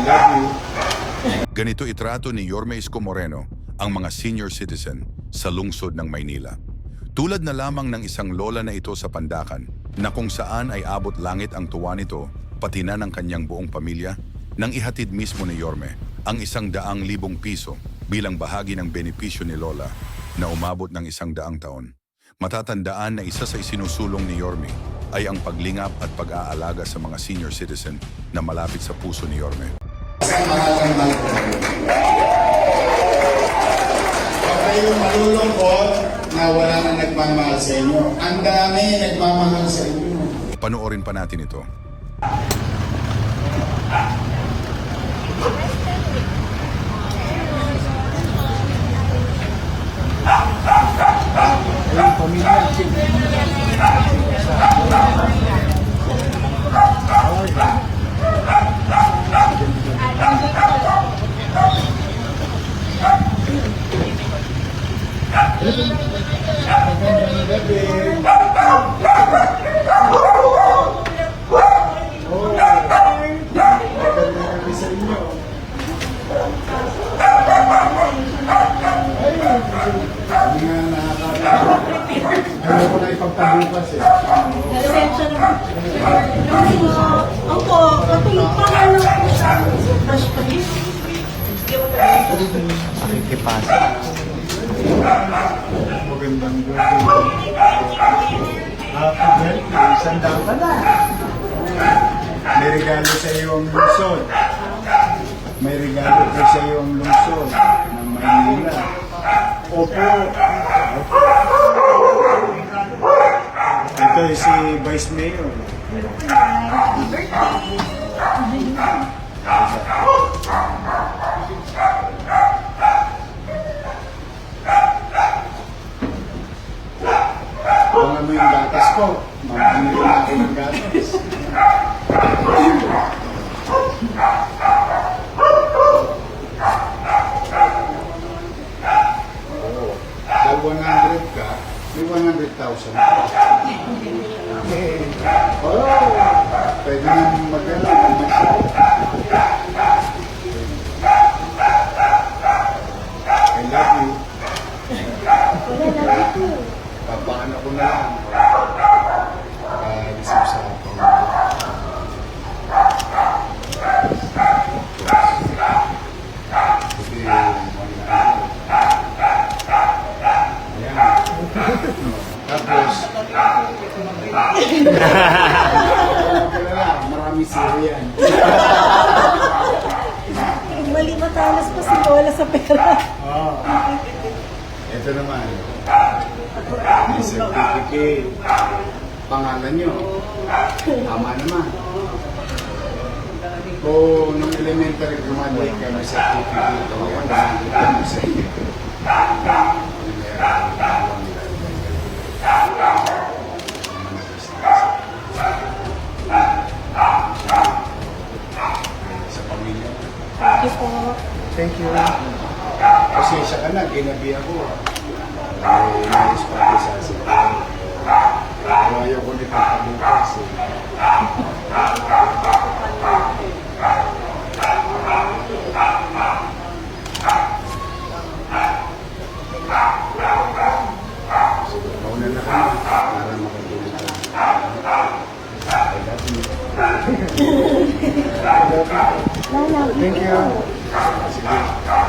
love you. Ganito itrato ni Yorme Isko Moreno ang mga senior citizen sa lungsod ng Maynila. Tulad na lamang ng isang lola na ito sa Pandacan na kung saan ay abot langit ang tuwa nito pati na ng kanyang buong pamilya nang ihatid mismo ni Yorme ang 100,000 piso bilang bahagi ng benepisyo ni Lola na umabot ng 100 taon. Matatandaan na isa sa isinusulong ni Yorme ay ang paglingap at pag-aalaga sa mga senior citizen na malapit sa puso ni Yorme. Isang mahal ko. Huwag kayong malulungkot na wala na nagmamahal sa inyo. Ang dami nagmamahal sa inyo. Panoorin pa natin ito. Ayun, pamilya. Ayaw ko na ipagpabukas eh. Nasensya na po. Opo, katulog pa nga lang po siya. Fresh pa rin. Magandang gabi. Happy birthday, sandal ka na. May regalo sa iyo ang lungsod. May regalo ko sa iyo ang lungsod ng Maynila. Opo. Ito ay si Vice Mayor. Happy birthday. Abangan mo yung gatas ko. Mamili na ako ng gatas. Dahil 100 ka, may 100,000. Oh, pwede nang maganda. I love you. Papaano ko na lang. Isip sa pamilya. Kasi, tapos, marami siri yan. Mali matalas pa si Lola sa pera. Ito naman. May certificate. Pangalan nyo. Tama naman. Kung nung elementary graduate ka ng certificate, nandito mo sa iyo. Sa pamilya. Thank you. Pasensya ka na, ginabi ako. May nais pa ako sa asin. Pero ayaw ko nito pabukas eh. Sige, mauna na kami para makatulog ka. I love you. Lola, Thank you. Sige.